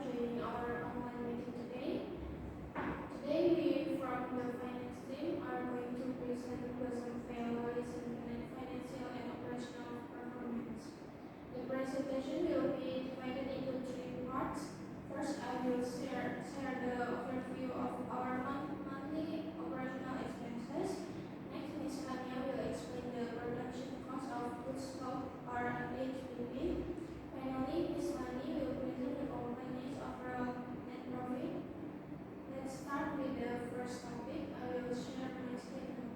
joining our online meeting today. Today we from the finance team are going to present some values in financial and operational performance. The presentation will be divided into three parts. First, I will share the overview of our monthly operational expenses. Next, Ms. Kania will explain the production cost of goods sold or HPP. Finally, Ms. Lani will present the company's overall net profit. Let's start with the first topic. I will share my statement.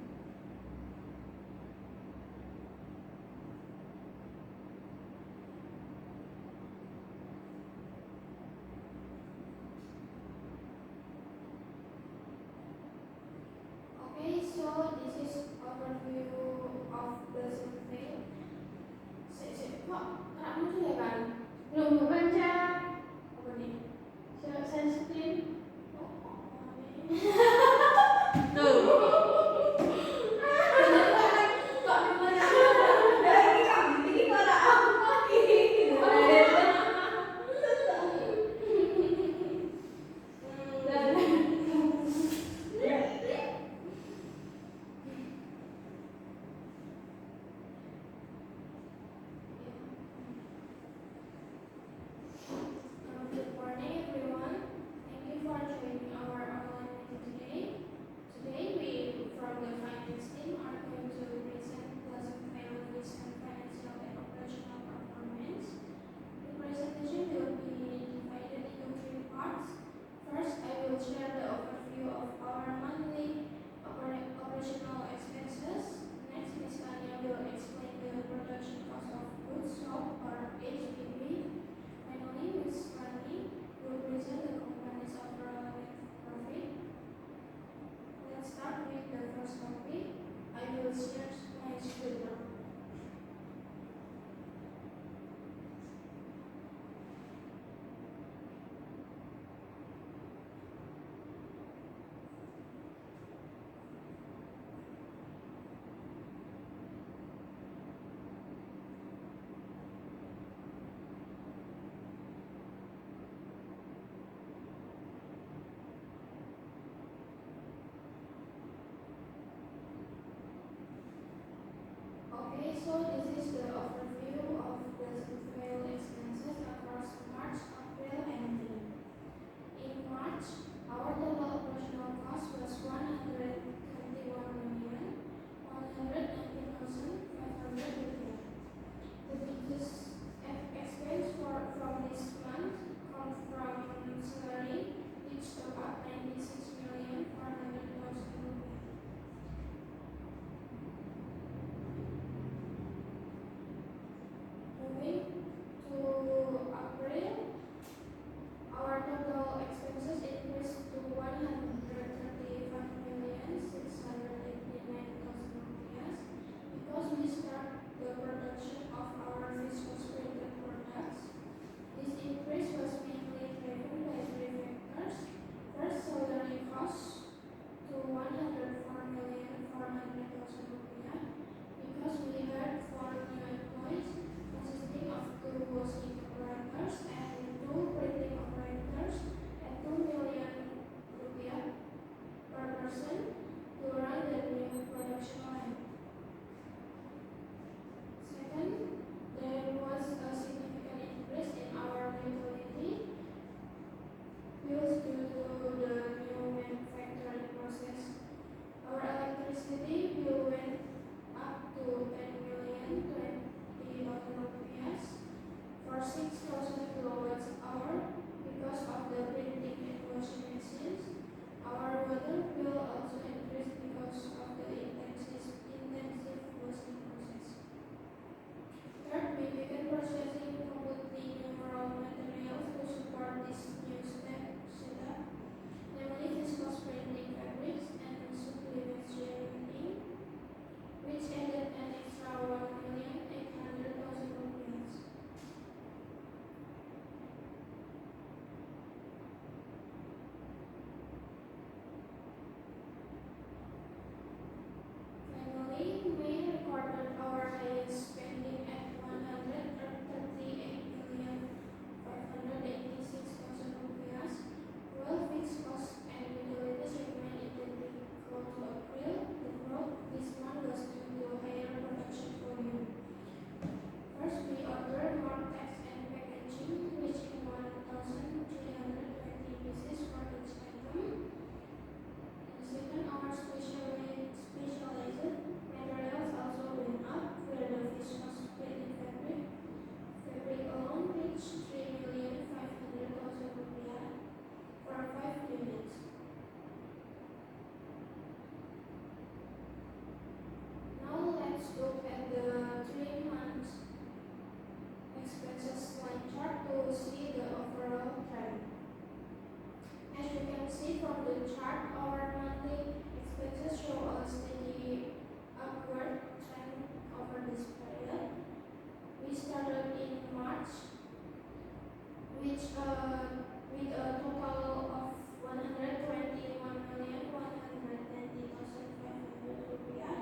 with a total of 121,190,500 rupiah.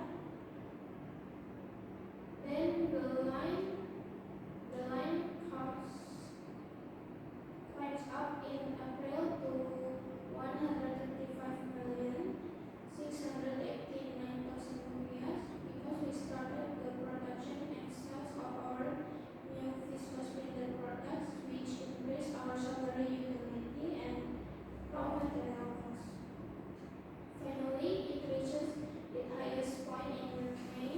Then the line climbs up in April to 135,689,000 rupiah because we started the production and sales of our new viscose printed products, which increased our salary utility and raw material costs. Finally, it reaches its highest point in May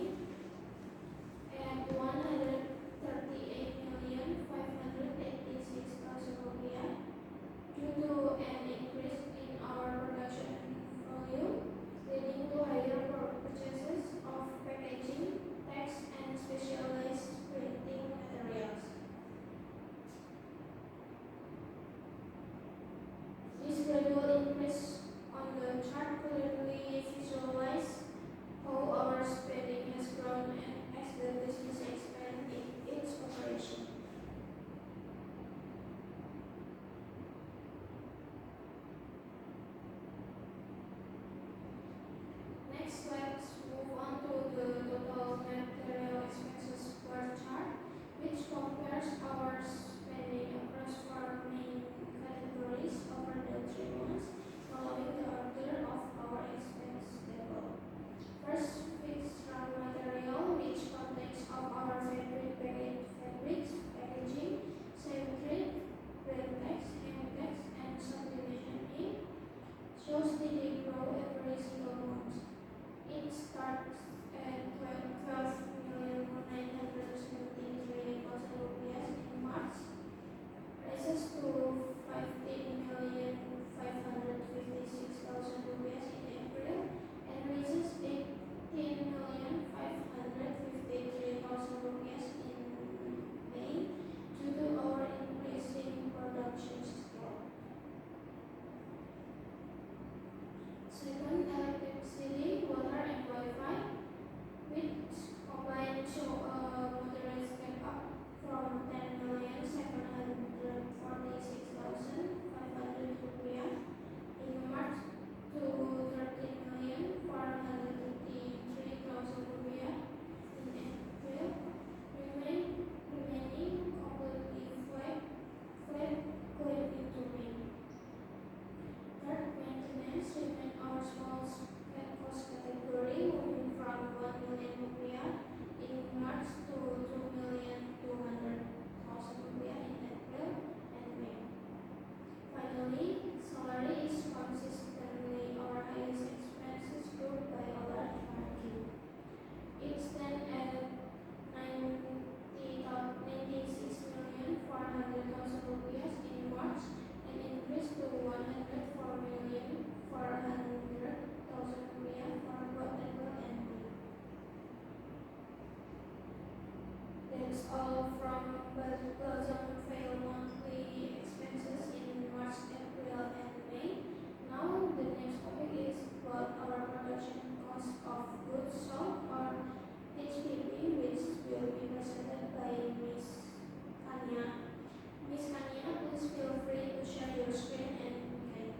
at 138,586,000 rupiah due to an increase in our production volume, leading to higher purchases of packaging, text, and specialized printing materials. This gradual increase on the chart clearly visualizes how our spending has grown as the business expands its operation. Next, let's move on to the total material expenses per chart, which compares our spending across four main categories over the 3 months following the order of our expense table. First, fixed raw material, which contains of our fabrics, packaging, symmetry, brand text, and sublimation ink, shows steady growth every single month. It starts at 12,973,000 rupiah in March, rises to 15,556,000 rupiah in April, and reaches 18,553,000 rupiah in May due to our increasing production scale. Second, electricity, water, and Wi-Fi, which combined show a moderate step up from 10,746,500 rupiah in March to 13,433,000 rupiah in April, remaining completely flat going into May. Third, maintenance remained our smallest cost category, moving from 1 million rupiah in March to 2,200,000 rupiah in April and May. Finally, salary is consistently our highest expenses group by a large margin. It stands at 96,400,000 rupiah in March and increased to 104,400,000 rupiah for both April and May. That's all from Belgium Fail monthly expenses in March, April, and May. Now the next topic is about our production cost of goods sold, or HPP, which will be presented by Miss Kania. Miss Kania, please feel free to share your screen and guide.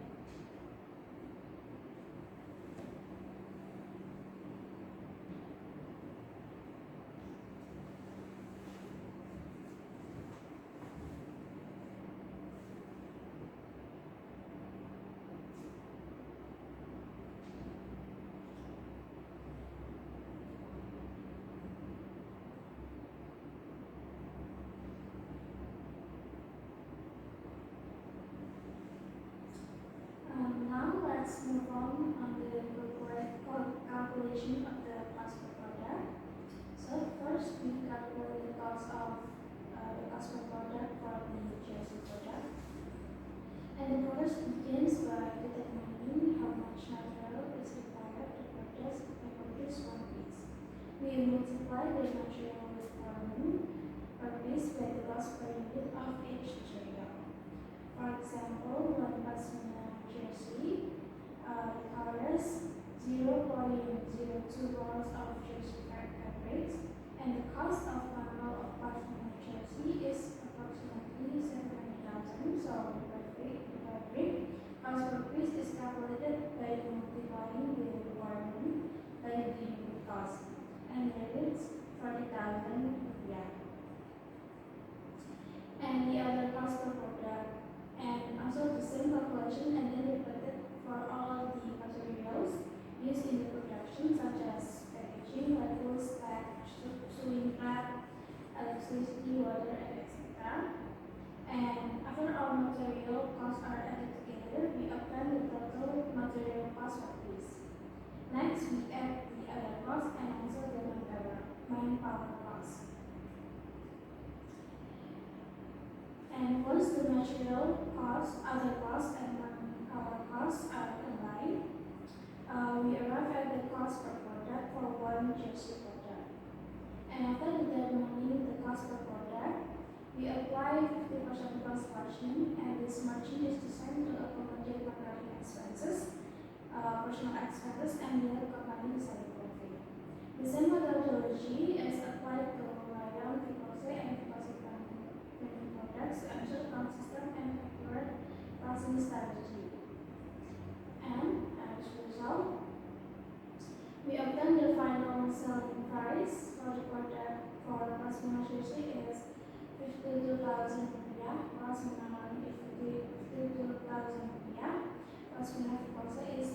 Now let's move on the calculation of the cost per product. So first we calculate the cost per product for the jersey product. And the process begins by determining how much material is required to produce one piece. We multiply the material requirement per piece by the cost per unit of each material. For example, 1 jersey requires 0.02 rolls of jersey fabrics, and the cost of 1 roll of pashmina jersey is approximately 700,000. cost, and there is 40,000 rupiah. And the other cost per product, and also the same calculation and then repeated for all the materials used in the production, such as packaging, labels, pack, sewing cloth, electricity, water, and etc. And after all material costs are added together, we obtain the total material cost for this. Next, we add the other costs and also the manpower cost. And once the material costs, other costs, and manpower costs are combined, we arrive at the cost per product for one jersey product. And after determining the cost per product, we apply 50% cost margin, and this margin is designed to accommodate marketing expenses, personal expenses, and the company selling profit. The same methodology is applied to rayon, Vicose, and Vicose printing products to ensure consistent and accurate pricing strategy. And as a result, we obtain the final selling price for the product for customer jersey is 52,000 rupiah, plus minimum 52,000 rupiah, plus minimum Vicose is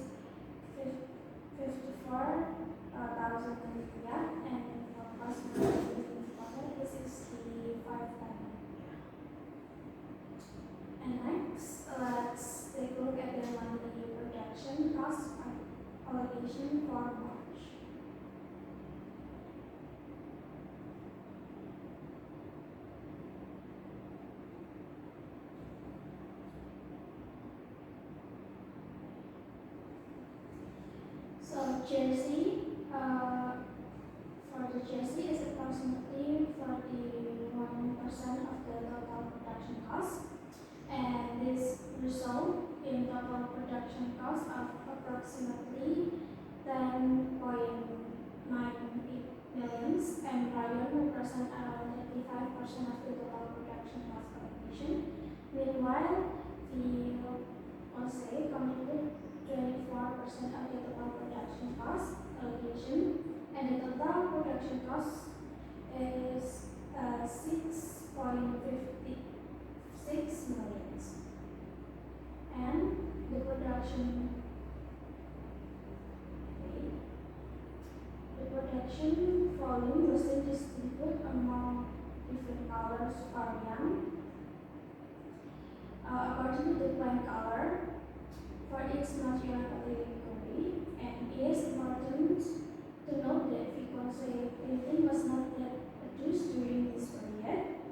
54,000 rupiah, and for customer Vicose is 65,000 rupiah. And next, let's take a look at the monthly production cost allocation for March. So jersey, for the jersey is approximately 41% of the total production cost, and this result in total production cost of approximately 10.98 millions, and rayon represent around 35% of the total production cost allocation. Meanwhile, the Vicose contribute 24% of the total production cost allocation, and the total production cost is 6.56 millions. And the production volume was then distributed among different colors per yarn. According to the plain color for each material category, and it is important to note that Vicose printing was not yet produced during this period.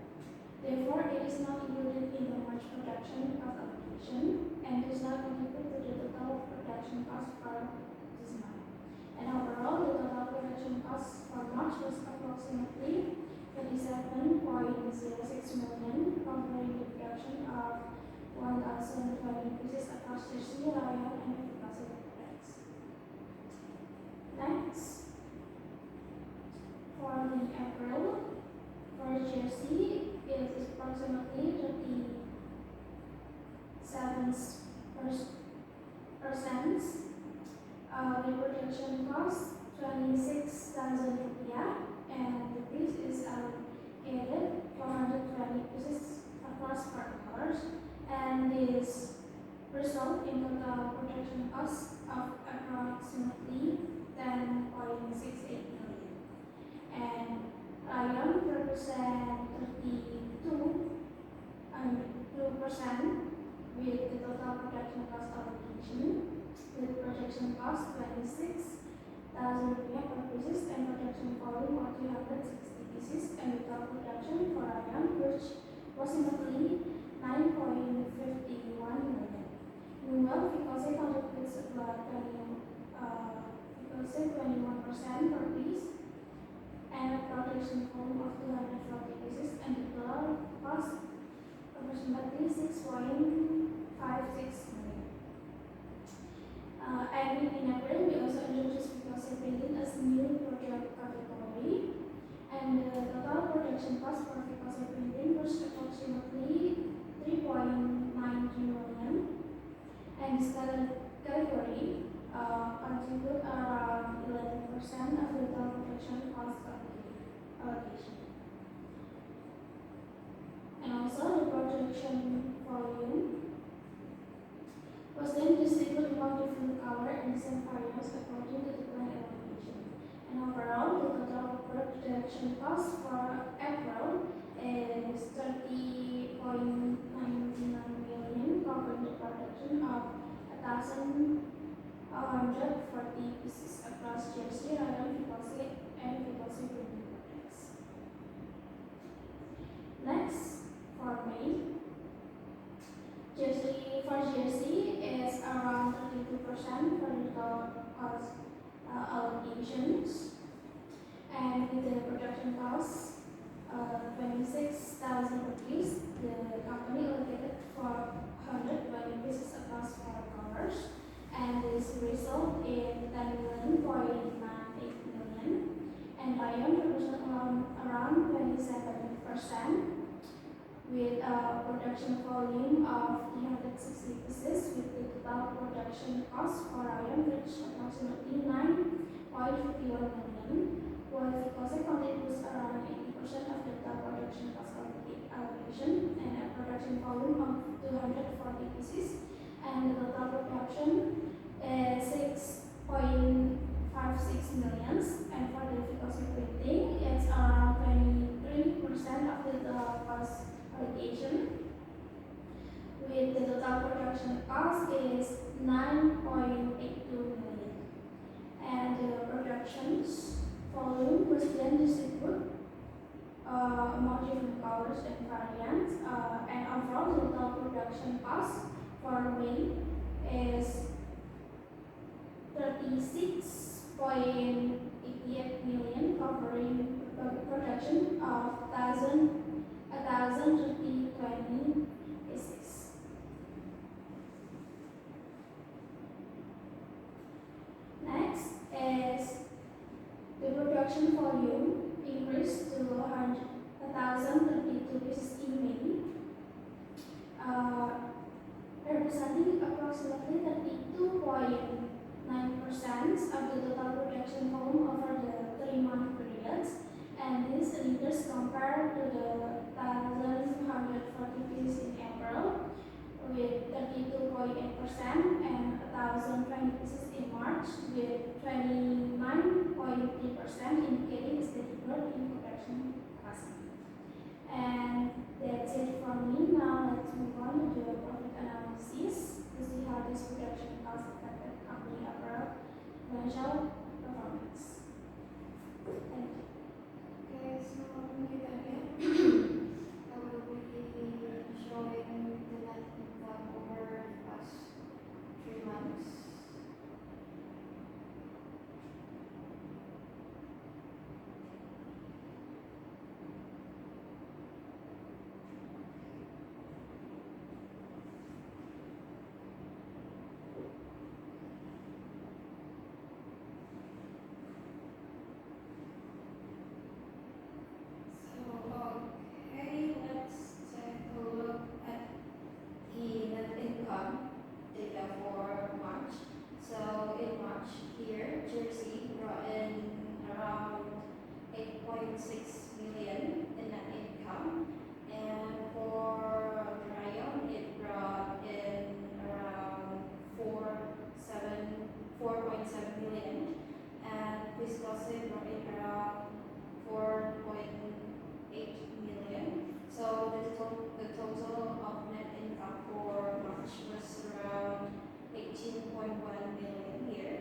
Therefore, it is not included in the March production cost allocation and does not contribute to the total production cost for this month. And overall, the total production cost for March was approximately 37.06 million, covering the production of 1,020 pieces across jersey, rayon, and Vicose products. Next, for the April, for jersey, it is approximately 37%. The production cost 26,000 rupiah, and the piece is allocated 420 pieces across 4 colors, and this result in total production cost of approximately 10.68 million. And rayon represent 32% with the total production cost allocation, with production cost 26,000 rupiah per pieces and production volume of 360 pieces, and the total production for rayon, which approximately 9.51 million. Meanwhile, Vicose contributes about 21% per piece, and a production volume of 240 pieces, and the total cost approximately 6.56 million. And in April, we also introduced Vicose printing as new product category, and the total production cost for Vicose printing was approximately 3.93 million, and this category contribute around 11% of the about different color and design variants according to the brand elevation. And overall, the total production cost for April is 30.99 million, covering the production of 1,140 pieces across jersey, rayon, vicosy, and vicosy printing products. Next, for May, jersey is around 32% for the cost allocations, and with the production cost 26,000 per piece, the company allocated 420 pieces across 4 colors, and this result in 10,000,098 million, and rayon represent around 27%, with a production volume of 360 pieces, with the total production cost for rayon reached approximately 9.51 million, while vicosy contributes around 80% of the total production cost allocation, and a production volume of 240 pieces, and the total production is 6.56 million, and for the vicosy printing, it's around 23% of the total cost allocation, with the total production cost is 9.82 million, and the productions volume was then distributed among different colors and variants, and overall the total production cost for May is 36.88 million, covering production of 1,020 pieces. Next is the production volume increased to 1,032 pieces in May, representing approximately 32.9% of the total production volume over the 3-month periods, and this increase compared to the 1,140 pieces in April, with 32.8%, and 1,020 pieces in March, with 29.3%, indicating steady growth in production capacity. And that's it from me. Now let's move on to the profit analysis to see how this production cost affected company overall financial performance. Thank you. Okay, so Kania, I will be showing the net income over the past 3 months. Okay, let's take a look at the net income data for March. So in March here, jersey brought in around 8.6 million in net income, and for rayon it brought in around 4.7 million, and viscose brought in around 4.8 million. So the total of net income for March was around 18.1 million here.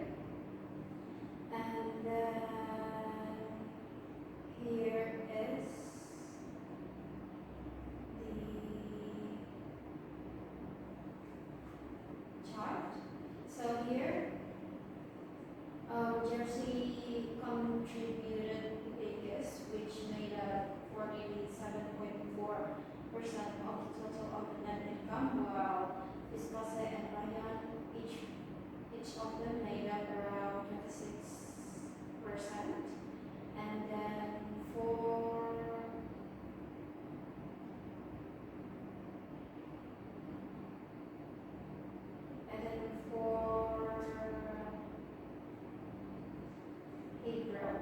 And then here is the chart. So here, jersey contributed the biggest, which made up 47.4% of the total of the net income, while viscose and rayon each of them made up around 26%. And then for April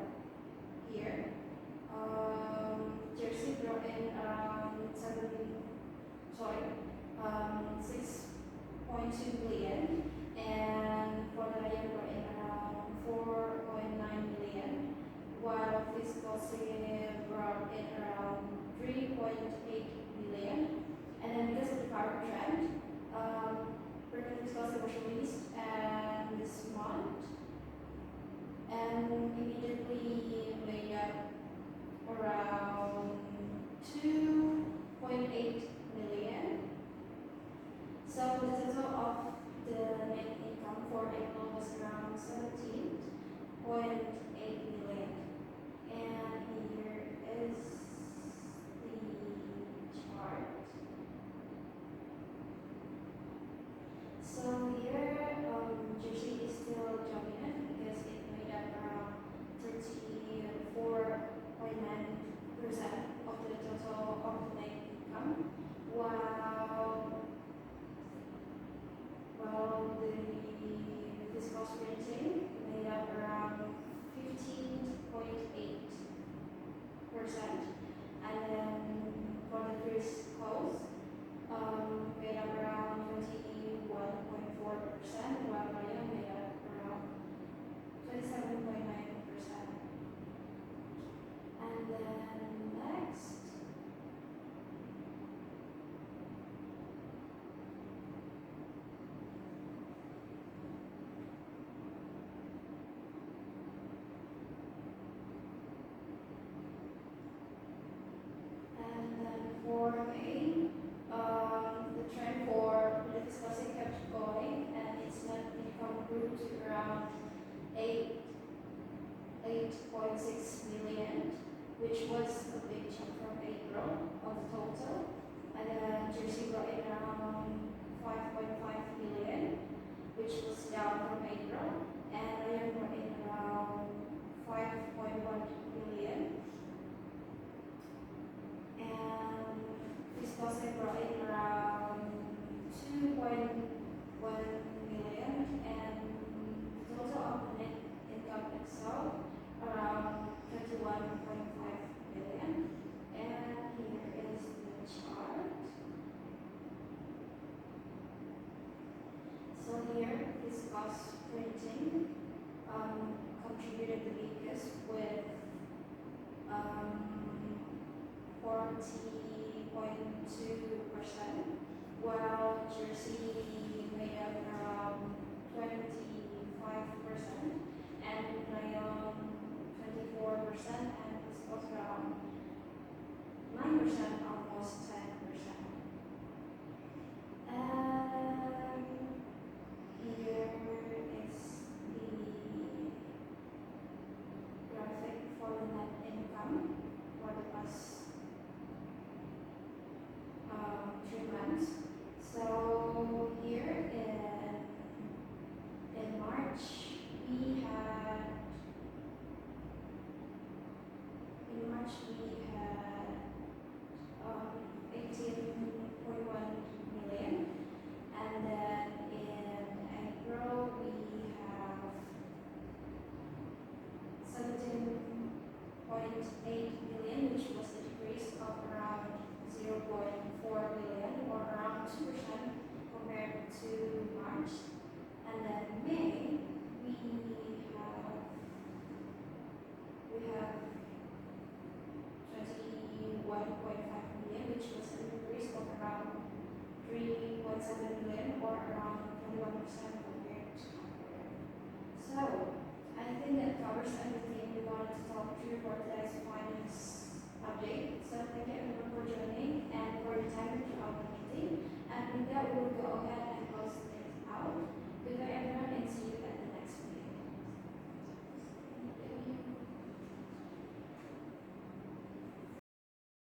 here, jersey brought in around 6.2 million, and immediately made up around 2.8 million. So the total of the net income for April was around 17.8 million. And here is the chart. So here, Jersey is still dominant because it made up around 34.9% of the total of the net income, while the fiscal spending made up around 15.8%, and then for the fiscals made up around 21.4%, while Raya made up around 27.9%. And then next, for May, the trend for the discussing kept going, and its net income grew to around 8.6 million, which was a big jump from April of the total. And then Jersey brought in around 5.5 million, which was down from April, and Ryan brought in around 5.1 million. And Viscose brought in around 2.1 million, and the total of the net income itself around 21.5 million. And here is the chart. So here is cost printing contributed the biggest with 40.2%, while Jersey made up around 25%, and Rayon 24%, and Viscose around 9%, almost 10%. And here is the graphic for the net income for the past 3 months. So here in March we had 18.1 million, and then in April we have 17.8 million, which was a decrease of around 0.4 million, or around 2% compared to March. And then May we have 21.5 million, which was an increase of around 3.7 million, or around 21% compared to April. So I think that covers everything we wanted to talk through for today's finance update. So thank you everyone for joining and for your time to our meeting. And with that, we will